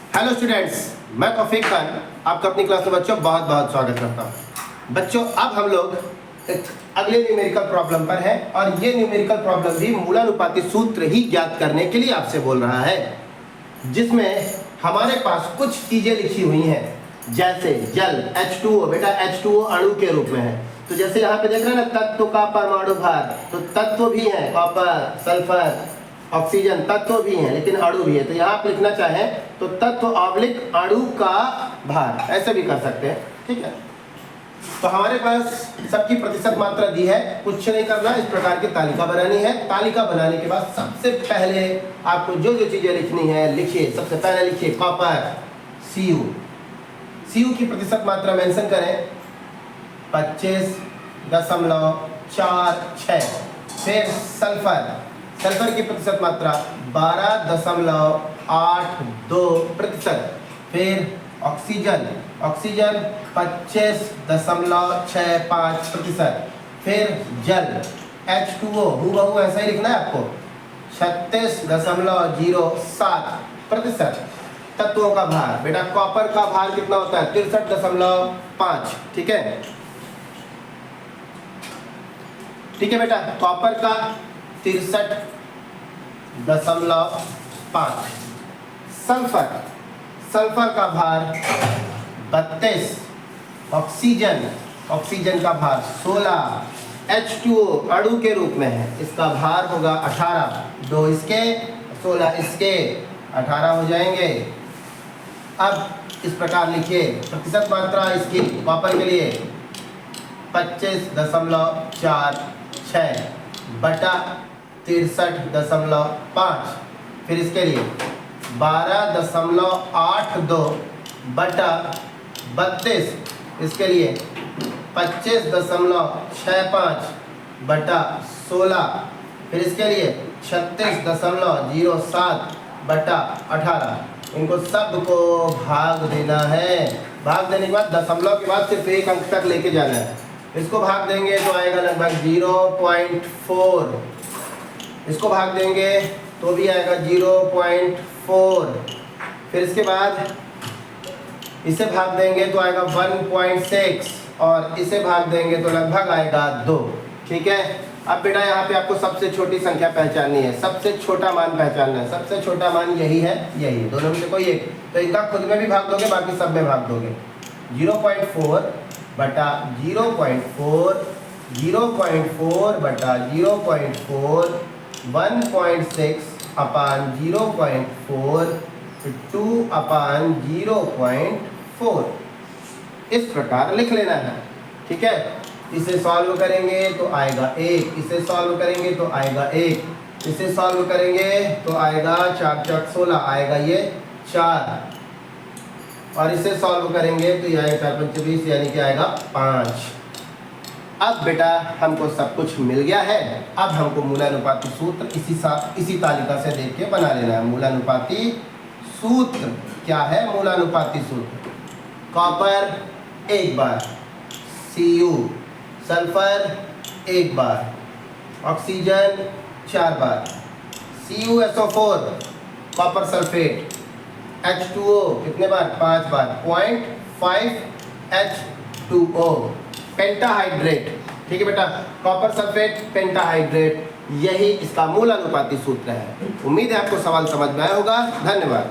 Hello students, मैं तौफीक खान आपका अपनी क्लास में बच्चों बहुत बहुत स्वागत करता हूँ। बच्चों अब हम लोग एक अगले न्यूमेरिकल प्रॉब्लम पर हैं और ये न्यूमेरिकल प्रॉब्लम भी मूलानुपाती सूत्र ही ज्ञात करने के लिए आपसे बोल रहा है, जिसमें हमारे पास कुछ चीज़ें लिखी हुई हैं जैसे जल H2O। बेटा H2O अणु के रूप में है, तो जैसे यहाँ पे देख रहे हैं ना तत्व का परमाणु भार, तो तत्व भी है कॉपर, सल्फर, ऑक्सीजन तत्व भी है लेकिन अणु भी है। तो यहाँ आप लिखना चाहें तो तत्व ऑब्लिक अणु का भार, ऐसे भी कर सकते हैं, ठीक है। तो हमारे पास सबकी प्रतिशत मात्रा दी है, कुछ नहीं करना, इस प्रकार की तालिका बनानी है। तालिका बनाने के बाद सबसे पहले आपको जो जो चीजें लिखनी है लिखिए। सबसे पहले लिखिए कॉपर Cu, Cu की प्रतिशत मात्रा मेंशन करें 25.46। फिर सल्फर की प्रतिशत मात्रा 12.82%। फिर ऑक्सीजन 25.65%। फिर जल H2O हूबहू ऐसा ही लिखना है आपको 36.07%। तत्वों का भार, बेटा कॉपर का भार कितना होता है 63.5, ठीक है। ठीक है बेटा, कॉपर का 63.5। सल्फर का भार 32। ऑक्सीजन का भार 16। H2O अणु के रूप में है, इसका भार होगा 18। 2 इसके 16 इसके 18 हो जाएंगे। अब इस प्रकार लिखिए प्रतिशत मात्रा इसकी कॉपर के लिए 25.46 बटा 63.5। फिर इसके लिए 12.82 बटा 32। इसके लिए 25.65 बटा 16। फिर इसके लिए 36.07 बटा 18। इनको सब को भाग देना है। भाग देने के बाद दशमलव के बाद सिर्फ एक अंक तक लेके जाना है। इसको भाग देंगे तो आएगा लगभग 0.4। इसको भाग देंगे तो भी आएगा 0.4। फिर इसके बाद इसे भाग देंगे तो आएगा 1.6 और इसे भाग देंगे तो लगभग आएगा 2, ठीक है। अब बेटा यहाँ पे आपको सबसे छोटी संख्या पहचाननी है, सबसे छोटा मान पहचानना है। सबसे छोटा मान यही है, यही दोनों में से कोई एक, तो इनका खुद में भी भाग दोगे, बाकी सब में भाग दोगे। 0.4 बटा 0.4, 0.4 बटा 0.4, 1.6 अपान 0.4, 2 अपान 0.4, इस प्रकार लिख लेना है, ठीक है। इसे सॉल्व करेंगे तो आएगा 1, इसे सॉल्व करेंगे तो आएगा 1, इसे सॉल्व करेंगे तो आएगा 4 × 16 आएगा ये 4, और इसे सॉल्व करेंगे तो ये आएगा 4 × 20 यानी कि आएगा 5। अब बेटा हमको सब कुछ मिल गया है। अब हमको मूलानुपाती सूत्र इसी तालिका से देख के बना लेना है। मूलानुपाती सूत्र क्या है? मूलानुपाती सूत्र कॉपर 1 बार, Cu सल्फर 1 बार, ऑक्सीजन 4 बार, CuSO4 कॉपर सल्फेट, H2O कितने बार? 5 बार, 0.5 H2O पेंटाहाइड्रेट, ठीक है बेटा। कॉपर सल्फेट पेंटाहाइड्रेट, यही इसका मूलानुपाती सूत्र है। उम्मीद है आपको सवाल समझ में आया होगा। धन्यवाद।